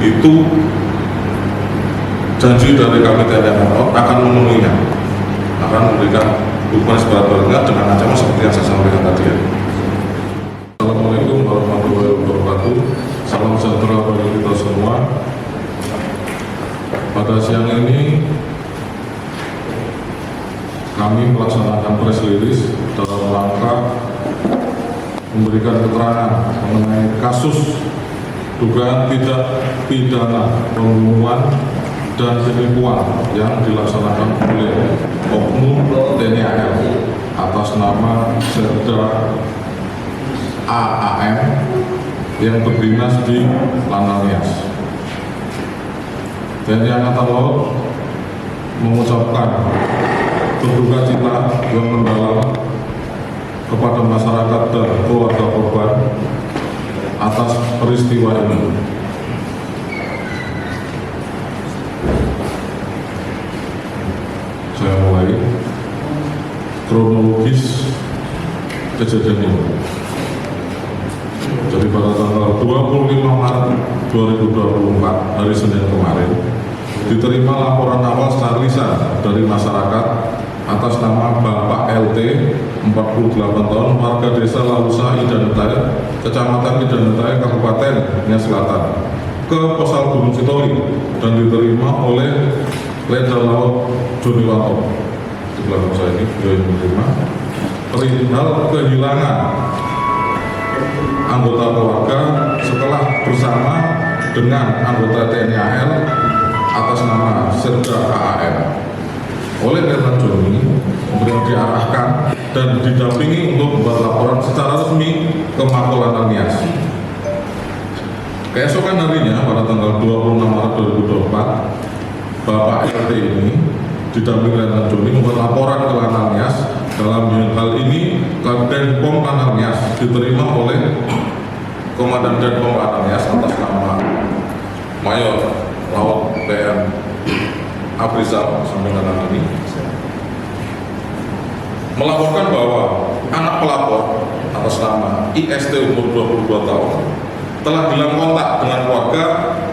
itu janji dari kami TNI Angkatan Laut akan memenuhinya, akan memberikan hukuman seberat-beratnya dengan ancaman seperti yang saya sampaikan tadi ya. Assalamualaikum warahmatullahi wabarakatuh. Salam sejahtera bagi kita semua. Pada siang ini kami melaksanakan press release dalam rangka memberikan keterangan mengenai kasus dugaan tidak pidana pembunuhan dan penipuan yang dilaksanakan oleh Oknum TNI AL atas nama Serda AAM yang berdinas di Lanal Nias. TNI Angkatan Laut mengucapkan berduka cita yang mendalam kepada masyarakat dan keluarga korban atas peristiwa ini. Saya mulai kronologis kejadian ini. Jadi pada tanggal 25 Maret 2024 hari Senin kemarin diterima laporan awal secara lisan dari masyarakat atas nama Bapak LT 48 tahun warga desa Lalusa Idanetai, Kecamatan Idanetai, Kabupaten Nias Selatan ke Posal Gunung Sitoli dan diterima oleh Letda Laut Joni Wanto. Di belakang saya ini beliau yang menerima perihal kehilangan anggota keluarga setelah bersama dengan anggota TNI AL atas nama Serda AAM oleh Letda Joni kemudian diarahkan dan didampingi untuk membuat laporan secara resmi ke Mako Lanal Nias. Keesokan harinya pada tanggal 26 Maret 2024 Bapak RT ini didampingi Letda Joni membuat laporan ke Lanal Nias. Dalam hal ini Denpom Lanal Nias diterima oleh Komandan Denpom Lanal Nias atas nama Mayor Laut PM Abrizal sampai dengan ini melaporkan bahwa anak pelapor atas nama IST umur 22 tahun telah hilang kontak dengan keluarga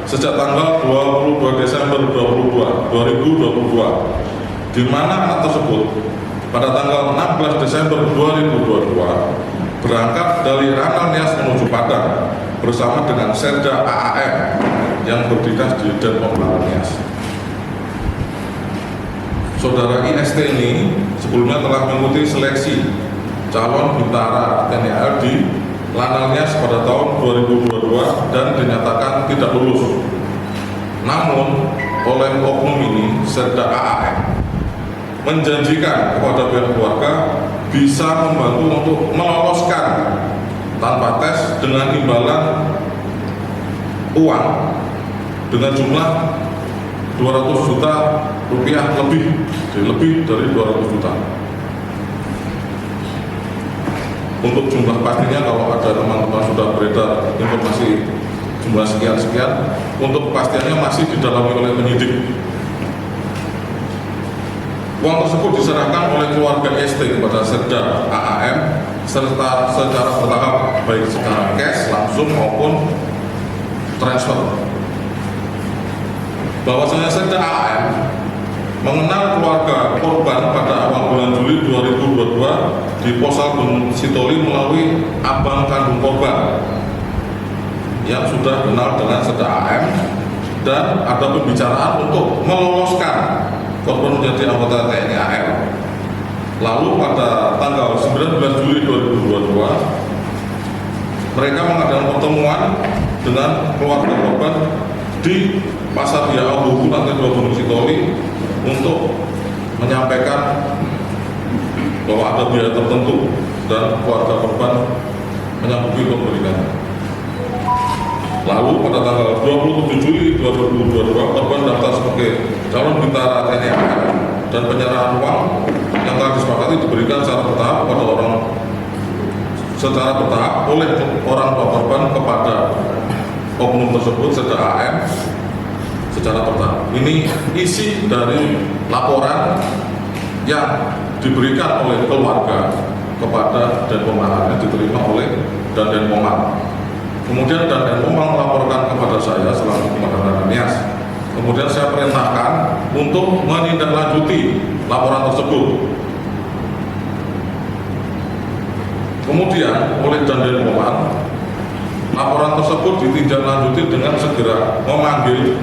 sejak tanggal 22 Desember 2022, di mana anak tersebut pada tanggal 16 Desember 2022 berangkat dari Lanal Nias menuju Padang bersama dengan Serda AAM yang berdinas di Denpom Lanal Nias. Saudara IST ini sebelumnya telah mengikuti seleksi calon bintara TNI AL di Lanal Nias pada tahun 2022 dan dinyatakan tidak lulus. Namun oleh oknum ini Serda AAM menjanjikan kepada pihak keluarga bisa membantu untuk meloloskan tanpa tes dengan imbalan uang dengan jumlah 200 juta rupiah lebih dari 200 juta. Untuk jumlah pastinya kalau ada teman-teman sudah beredar informasi jumlah sekian-sekian, untuk kepastiannya masih didalami oleh penyidik. Uang tersebut diserahkan oleh keluarga ST kepada Serda AAM serta secara bertahap baik secara cash langsung maupun transfer. Bahwasanya Serda AAM mengenal keluarga korban pada awal bulan Juli 2022 di Posal Gunung Sitoli melalui abang kandung korban yang sudah kenal dengan Serda AAM dan ada pembicaraan untuk meloloskan korban menjadi anggota TNI AL. Lalu pada tanggal 19 Juli 2022 mereka mengadakan pertemuan dengan keluarga korban di Pasar Biak Buku Lantai 2 Gunung Sitoli untuk menyampaikan bahwa ada biaya tertentu dan keluarga korban menyanggupi untuk memberikannya. Lalu pada tanggal 27 Juli 2022 korban daftar sebagai calon bintara TNI AL dan penyerahan uang yang telah disepakati diberikan secara bertahap kepada oleh orang tua korban kepada oknum tersebut Serda AAM secara bertahap. Ini isi dari laporan yang diberikan oleh keluarga kepada Denpom yang diterima oleh Denpom. Kemudian Denpom melaporkan kepada saya selaku Komandan Kemudian saya perintahkan untuk menindaklanjuti laporan tersebut. Kemudian oleh Dandim Poman, laporan tersebut ditindaklanjuti dengan segera memanggil,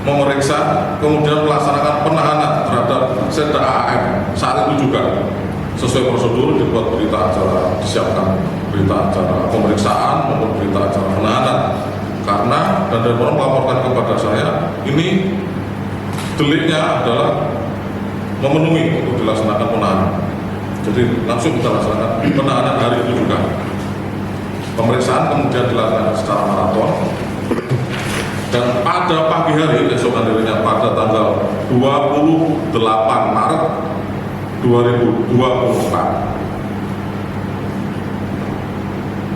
memeriksa, kemudian melaksanakan penahanan terhadap Setda AAM saat itu juga sesuai prosedur, dibuat berita acara, disiapkan berita acara pemeriksaan maupun berita acara penahanan. Karena Dandim Poman melaporkan kepada saya, ini deliknya adalah memenuhi untuk dilaksanakan penahanan. Jadi langsung kita laksanakan penahanan hari itu juga. Pemeriksaan kemudian dilakukan secara maraton. Dan pada pagi hari, keesokan harinya pada tanggal 28 Maret 2024,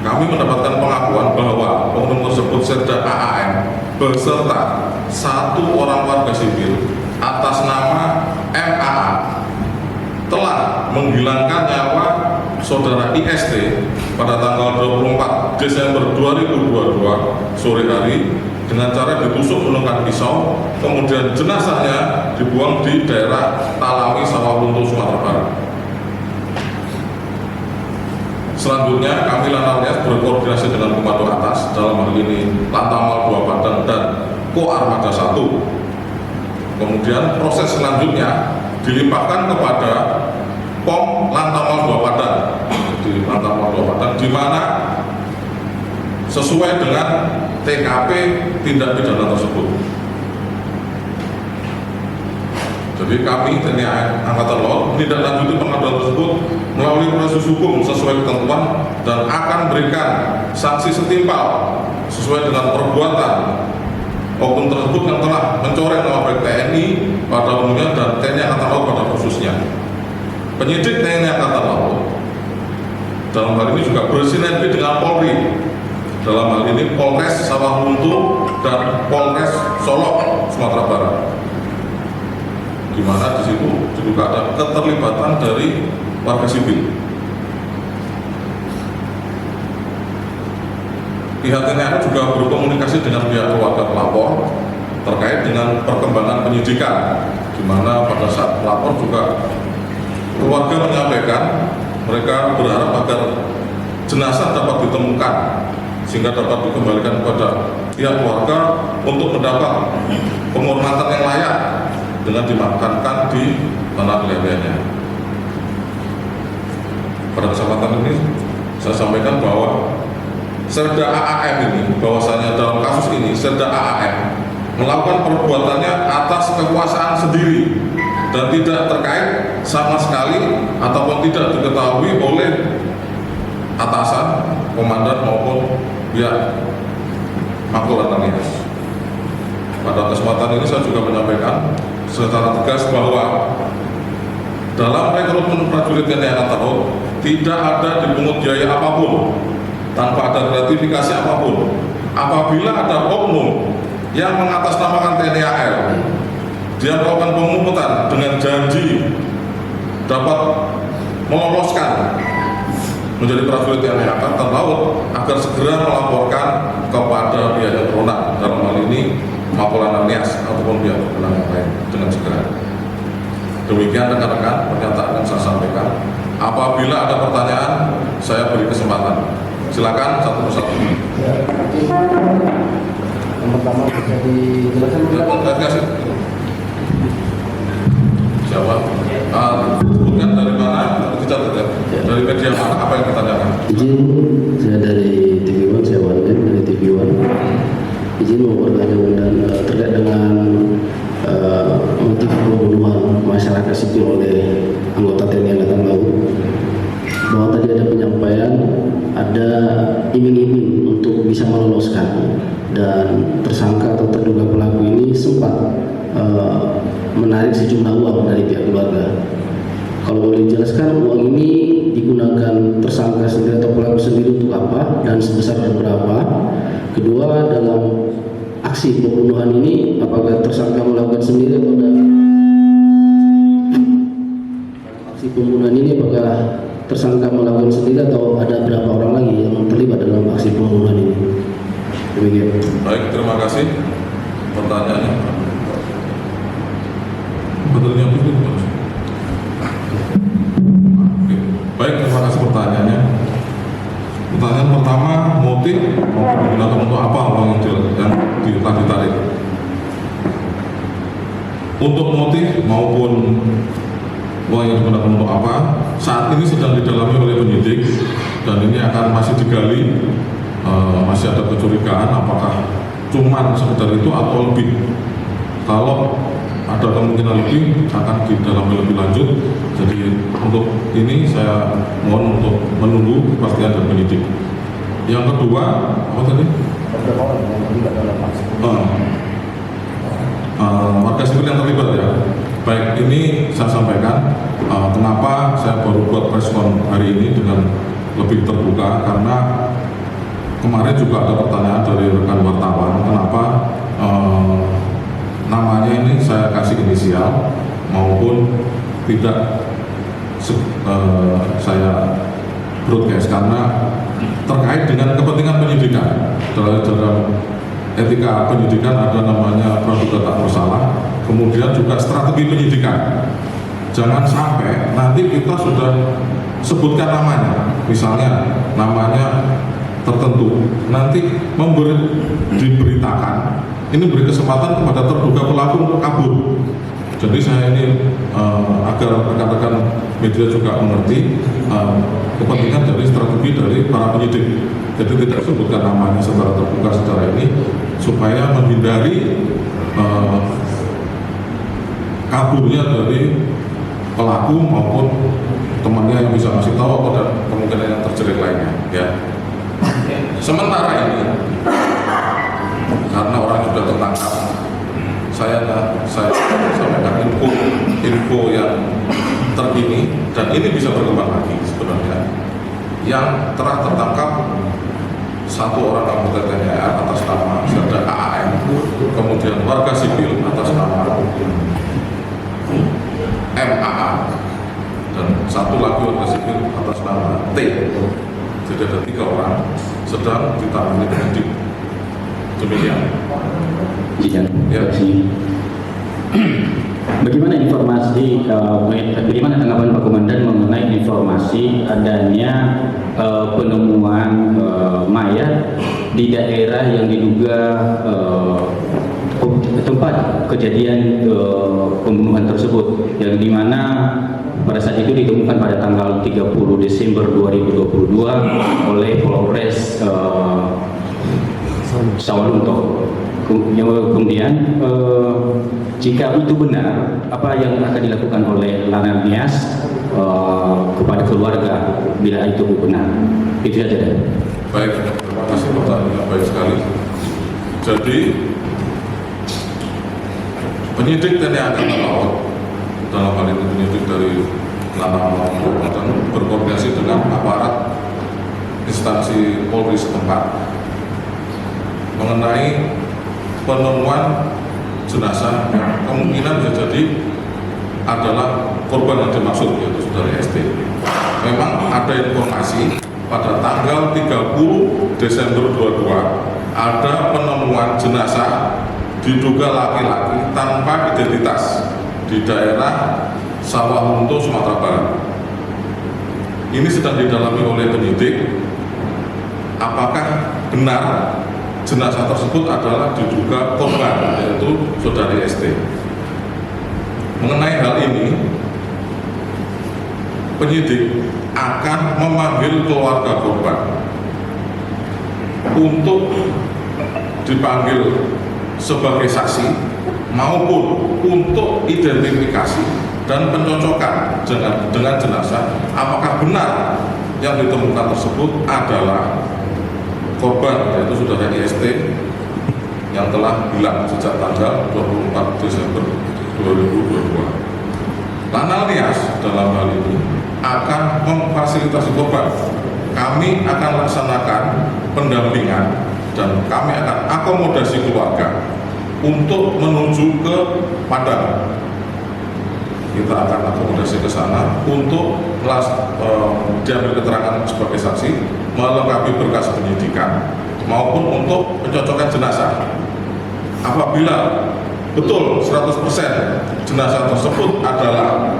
kami mendapatkan pengakuan bahwa oknum tersebut Setda AAM beserta satu orang warga sipil atas nama MAA telah menghilangkan nyawa saudara IST pada tanggal 24 Desember 2022 sore hari dengan cara ditusuk menggunakan pisau, kemudian jenazahnya dibuang di daerah Talawi, Sawalunto, Sumatera Barat. Selanjutnya kami Lanalnias berkoordinasi dengan komando atas, dalam hal ini Lantamal 2 Padang dan Koarmada 1. Kemudian proses selanjutnya dilimpahkan kepada POM Lantamal 2 Padang, di Lantamal 2 Padang, di mana sesuai dengan TKP tindak pidana tersebut. Jadi kami TNI Angkatan Laut menindaklanjuti pengaduan tersebut melalui proses hukum sesuai ketentuan dan akan berikan sanksi setimpal sesuai dengan perbuatan oknum tersebut yang telah mencoreng nama baik TNI pada umumnya dan TNI Angkatan Laut pada khususnya. Penyidik TNI Angkatan Laut dalam hal ini juga bersinergi dengan Polri, dalam hal ini Polres Sawalunto dan Polres Solok, Sumatera Barat, di mana di situ juga ada keterlibatan dari warga sipil. Pihak TNI juga berkomunikasi dengan pihak keluarga pelapor terkait dengan perkembangan penyidikan, di mana pada saat pelapor juga keluarga menyampaikan mereka berharap agar jenazah dapat ditemukan sehingga dapat dikembalikan kepada pihak keluarga untuk mendapat penghormatan yang layak dengan dimakamkan di tanah kelahirannya. Pada kesempatan ini saya sampaikan bahwa Setda AAM ini, bahwasanya dalam kasus ini Setda AAM melakukan perbuatannya atas kekuasaan sendiri dan tidak terkait sama sekali ataupun tidak diketahui oleh atasan, komandan maupun pihak Makor Lanalnias. Pada kesempatan ini saya juga menyampaikan secara tegas bahwa dalam rekrutmen prajurit TNI Angkatan Laut tidak ada dipungut biaya apapun, tanpa ada gratifikasi apapun. Apabila ada oknum yang mengatasnamakan TNI AL, dia melakukan pemungutan dengan janji dapat meloloskan menjadi prajurit TNI Angkatan Laut agar segera melaporkan kepada pihak yang berwenang, dalam hal ini Makor Lanalnias ataupun pihak berwenang yang lain dengan segera. Demikian rekan-rekan pernyataan yang saya sampaikan. Apabila ada pertanyaan, saya beri kesempatan. Silakan satu persatu. Yang pertama bisa dijelaskan. Siapa? Bukan dari mana? Dari media mana? Apa yang ditanyakan? Izin, saya dari TV One, saya Wanden dari TV One. Izin mau bertanya dan terkait dengan motif pembunuhan masyarakat sipil oleh anggota TNI Angkatan Laut. Bahwa tadi ada penyampaian ada iming-iming untuk bisa meloloskan, dan tersangka atau terduga pelaku ini sempat menarik sejumlah uang dari pihak keluarga. Kalau boleh dijelaskan, uang ini digunakan tersangka sendiri atau pelaku sendiri untuk apa dan sebesar berapa? Kedua, dalam aksi pembunuhan ini apakah tersangka melakukan sendiri atau ada aksi pembunuhan ini apakah tersangka melakukan sendiri atau ada berapa orang lagi yang terlibat dalam aksi pembunuhan ini? Demikian. Baik, terima kasih pertanyaannya. Betulnya itu Oke. Baik, terima kasih pertanyaannya. Pertanyaan pertama, motif maupun digunakan untuk apa uang yang telah ditarik. Untuk motif maupun uang yang digunakan untuk apa, saat ini sedang didalami oleh penyidik dan ini akan masih digali. Masih ada kecurigaan apakah cuman sekedar itu atau lebih. Kalau ada kemungkinan lebih akan didalami lebih lanjut. Jadi untuk ini saya mohon untuk menunggu kepastian dari penyidik. Yang kedua, apa tadi? Warga sipil yang terlibat ya. Baik, ini saya sampaikan kenapa saya baru buat preskon hari ini dengan lebih terbuka, karena kemarin juga ada pertanyaan dari rekan wartawan, kenapa namanya ini saya kasih inisial maupun tidak saya broadcast, karena terkait dengan kepentingan penyidikan. Dalam etika penyidikan ada namanya praduga tak bersalah, kemudian juga strategi penyidikan. Jangan sampai nanti kita sudah sebutkan namanya, misalnya namanya tertentu, nanti diberitakan, ini beri kesempatan kepada terduga pelaku untuk kabur. Jadi saya ini agar rekan-rekan media juga mengerti kepentingan dari strategi dari para penyidik. Jadi tidak sebutkan namanya secara terbuka secara ini, supaya menghindari kaburnya dari pelaku maupun temannya yang bisa ngasih tahu atau kemungkinan yang terjerat lainnya. Ya. Sementara ini, karena orang sudah tertangkap, saya sampaikan info yang terkini, dan ini bisa berkembang lagi sebenarnya. Yang telah tertangkap satu orang anggota TNI atas nama Serda AAM, kemudian warga sipil atas nama MAA, dan satu lagi warga sipil atas nama T. Jadi ada 3 orang sedang ditangani penyidik. Demikian. Ya. Bagaimana informasi, bagaimana tanggapan Pak Komandan mengenai informasi adanya penemuan mayat di daerah yang diduga tempat kejadian pembunuhan tersebut, yang dimana pada saat itu ditemukan pada tanggal 30 Desember 2022 oleh Polres Sawalunto. Kemudian jika itu benar, apa yang akan dilakukan oleh Lanal Nias kepada keluarga bila itu benar? Itu saja. Baik, terima kasih pertanyaan baik sekali. Jadi penyidik TNI Angkatan Laut, dalam hal ini penyidik dari Lanal dan berkoordinasi dengan aparat instansi Polri setempat mengenai penemuan jenazah yang kemungkinan bisa jadi adalah korban yang dimaksud, yaitu saudari ST. Memang ada informasi pada tanggal 30 Desember 22 ada penemuan jenazah diduga laki-laki tanpa identitas di daerah Sawalunto, Sumatera Barat. Ini sedang didalami oleh penyidik apakah benar jenazah tersebut adalah diduga korban, yaitu saudari ST. Mengenai hal ini, penyidik akan memanggil keluarga korban untuk dipanggil sebagai saksi maupun untuk identifikasi dan pencocokan dengan jenazah apakah benar yang ditemukan tersebut adalah korban, yaitu saudara IST yang telah hilang sejak tanggal 24 Desember 2022. Lanal Nias dalam hal ini akan memfasilitasi korban. Kami akan laksanakan pendampingan dan kami akan akomodasi keluarga untuk menuju ke Padang. Kita akan akomodasi ke sana untuk diambil keterangan sebagai saksi, melengkapi berkas penyidikan maupun untuk pencocokan jenazah. Apabila betul 100% jenazah tersebut adalah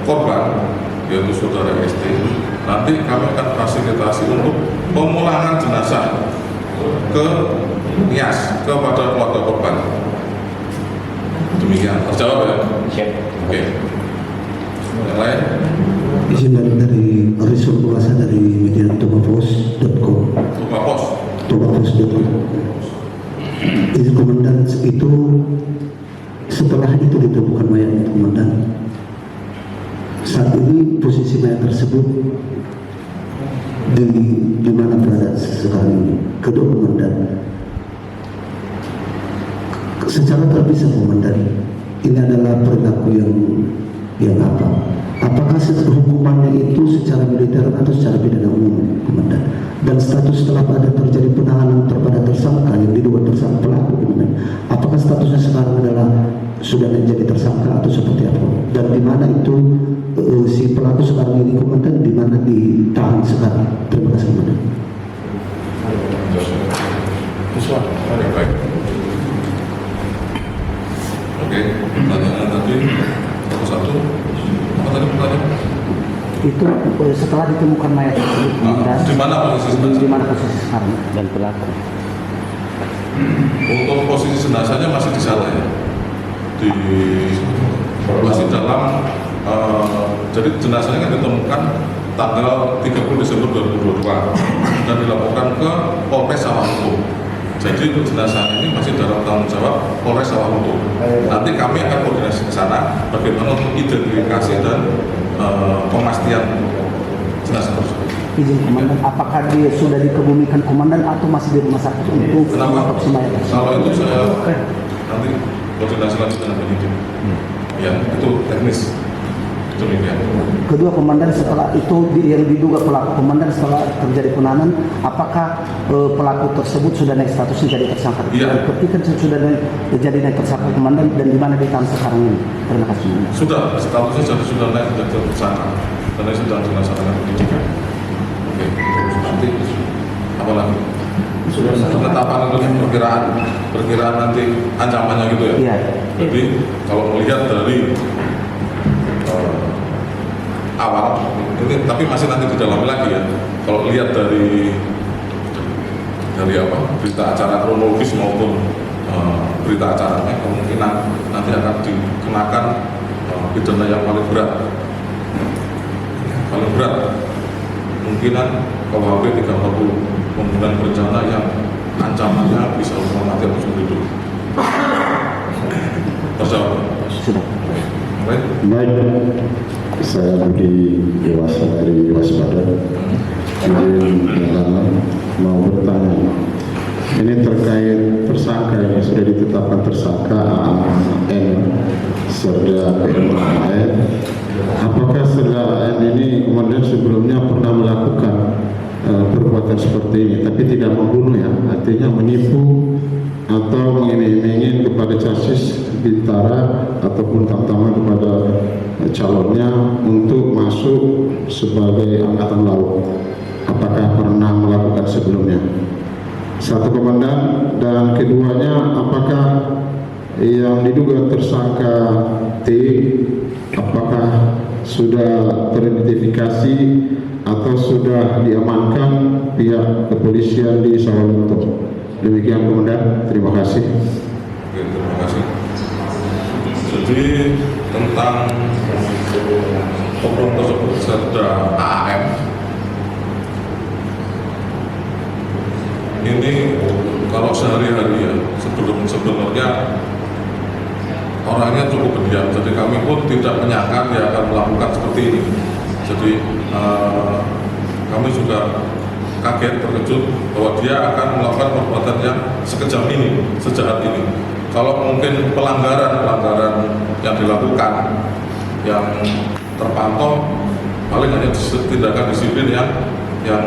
korban, yaitu saudara ST, nanti kami akan fasilitasi untuk pemulangan jenazah ke Nias kepada keluarga korban. Demikian, terjawab ya? Siap. Oke. Yang lain? Izin dari Rizul Puasa dari media tobapos.com. Tobapos.com. Izin komandan, itu setelah itu ditemukan mayat komandan. Saat ini posisi mayat tersebut di mana berada sekarang ini? Kedua komandan, secara terpisah komandan, ini adalah perilaku yang apa? Apakah hukumannya itu secara militer atau secara pidana umum, komandan? Dan status setelah ada terjadi penahanan terhadap tersangka yang diduga tersangka pelaku, komandan, apakah statusnya sekarang adalah sudah menjadi tersangka atau seperti apa? Dan di mana itu si pelaku sekarang ini, komandan, di mana ditahan sekarang? Terima kasih, komandan. Baik. Oke, pertanyaan tadi satu. Apa tadi pertanyaan? Itu setelah ditemukan mayat tersebut, komandan, Di mana posisi jenazah? di mana posisi sekarang dan pelaku? Untuk posisi jenazahnya masih di sana ya, masih dalam. Jadi jenazahnya kan ditemukan tanggal 30 Desember 2022 dan dilaporkan ke Polres Sawalunto. Jadi untuk jenazah ini masih dalam tanggung jawab Polres Sawalunto. Nanti kami akan koordinasi ke sana bagaimana untuk identifikasi dan pemastian jenazah tersebut. Izin komandan, apakah dia sudah dikebumikan komandan atau masih di rumah sakit untuk Kenapa? otopsi mayat tersebut? Kalau itu saya nanti koordinasi lanjut dengan penyidik. Ya, itu teknis. Demikian. Kedua komandan, setelah itu yang diduga pelaku, komandan, setelah terjadi penahanan, apakah pelaku tersebut sudah naik statusnya jadi tersangka? Iya. Ketika sudah jadi naik tersangka, komandan, dan di mana ditahan sekarang ini? Terima kasih. Sudah, statusnya sudah naik menjadi tersangka dan ini sedang dilaksanakan penyidikan. Oke, terus nanti apa lagi? Penetapan untuk perkiraan nanti ancamannya gitu ya. Iya. Jadi kalau melihat dari awal ini, tapi masih nanti didalami lagi ya. Kalau lihat dari apa berita acara kronologis maupun berita acaranya, kemungkinan nanti akan dikenakan pidana yang paling berat. Kemungkinan KUHP 340 pembunuhan berencana yang ancamannya bisa hukuman mati atau seumur hidup. Terjawab. Sudah. Baik. Baik, saya Budi Dewasa dari Waspada. Izin pertama mau bertanya. Ini terkait tersangka yang sudah ditetapkan tersangka AN serta PMAN. Apakah saudara AN ini kemudian sebelumnya pernah melakukan perbuatan seperti ini, tapi tidak membunuh ya, artinya menipu atau mengiming-iming kepada chassis Bintara ataupun tamtama kepada calonnya untuk masuk sebagai angkatan laut. Apakah pernah melakukan sebelumnya? Satu komandan, dan keduanya apakah yang diduga tersangka T apakah sudah teridentifikasi atau sudah diamankan pihak kepolisian di Sawalunto? Demikian komandan, terima kasih. Oke, terima kasih. Jadi tentang oknum tersebut serta AAM ini kalau sehari-hari ya sebenarnya orangnya cukup pendiam, jadi kami pun tidak menyangka dia akan melakukan seperti ini. Jadi kami juga kaget, terkejut bahwa dia akan melakukan perbuatan yang sekejam ini, sejahat ini. Kalau mungkin pelanggaran yang dilakukan yang terpantau paling hanya tindakan disiplin yang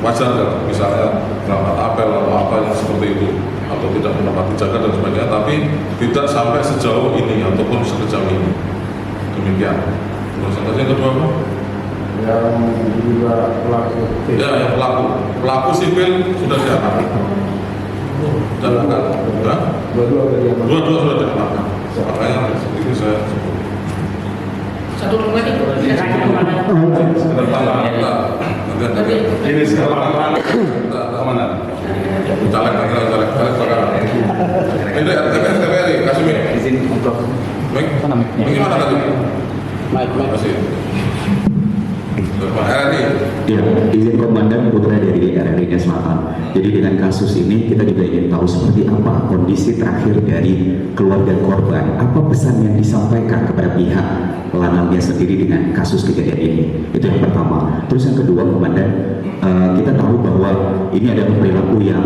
wajar ya, misalnya berangkat apel atau apa yang seperti itu, atau tidak menepati jaga dan sebagainya, tapi tidak sampai sejauh ini ataupun sekejam ini. Demikian. Terus yang kedua apa? Yang juga pelaku Ya, yang pelaku sipil sudah diamankan. dan akan dua-dua sudah diamankan. Makanya ini saya sebut. Satu lagi, Ini sekarang kemana? Caleg sekarang. Ini RTPRI kasih mic. Izin untuk Bagaimana tadi? Kasih. Ya, izin Komandan Putra dari RRI Selatan. Jadi dengan kasus ini kita juga ingin tahu seperti apa kondisi terakhir dari keluarga korban. Apa pesan yang disampaikan kepada pihak Lanalnya sendiri dengan kasus kejadian ini? Itu yang pertama. Terus yang kedua, Komandan, kita tahu bahwa ini adalah perilaku yang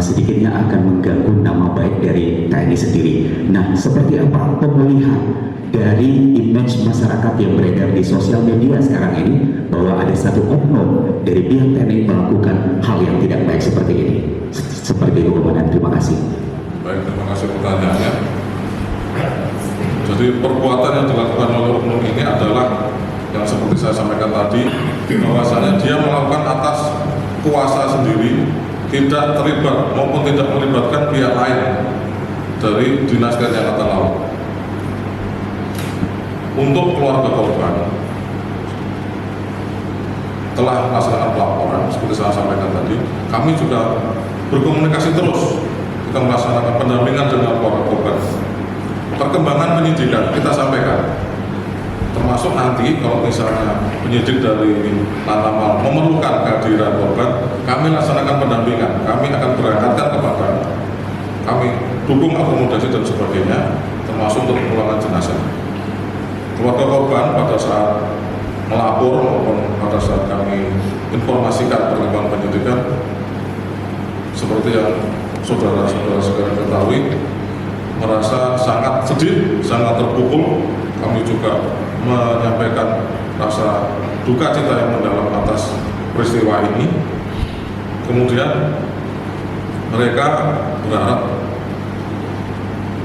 sedikitnya akan mengganggu nama baik dari TNI sendiri. Nah, seperti apa pemulihan dari image masyarakat yang beredar di sosial media sekarang ini bahwa ada satu oknum dari pihak TNI melakukan hal yang tidak baik seperti ini? Seperti itu, Komandan. Terima kasih. Baik, terima kasih pertanyaannya. Jadi perbuatan yang dilakukan oleh oknum ini adalah yang seperti saya sampaikan tadi, bahwasanya dia melakukan atas kuasa sendiri, tidak terlibat maupun tidak melibatkan pihak lain dari Dinas TNI Angkatan Laut. Untuk keluarga korban telah melaksanakan pelaporan seperti saya sampaikan tadi, kami juga berkomunikasi terus, kita melaksanakan pendampingan dengan keluarga korban. Perkembangan penyidikan kita sampaikan, termasuk nanti kalau misalnya penyidik dari Lantamal memerlukan kehadiran korban, kami laksanakan pendampingan, kami akan berangkatkan kepada, kami dukung akomodasi dan sebagainya, termasuk untuk pemulangan jenazah. Keluarga korban pada saat melapor maupun pada saat kami informasikan perkembangan penyidikan, seperti yang saudara-saudara sekalian ketahui, merasa sangat sedih, sangat terpukul. Kami juga menyampaikan rasa duka cita yang mendalam atas peristiwa ini. Kemudian mereka berharap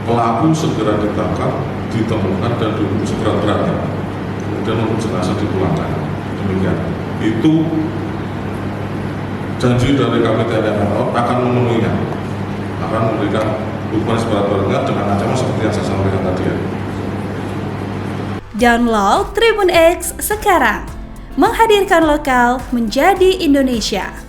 pelaku segera ditangkap, ditemukan dan dihukum seberat-beratnya, kemudian untuk jenazah dipulangkan. Demikian. Itu janji dari kami TNI Angkatan Laut akan memenuhinya, akan memberikan hukuman seberat-beratnya dengan ancaman seperti yang saya sampaikan tadi ya. Download Tribun X sekarang, menghadirkan lokal menjadi Indonesia.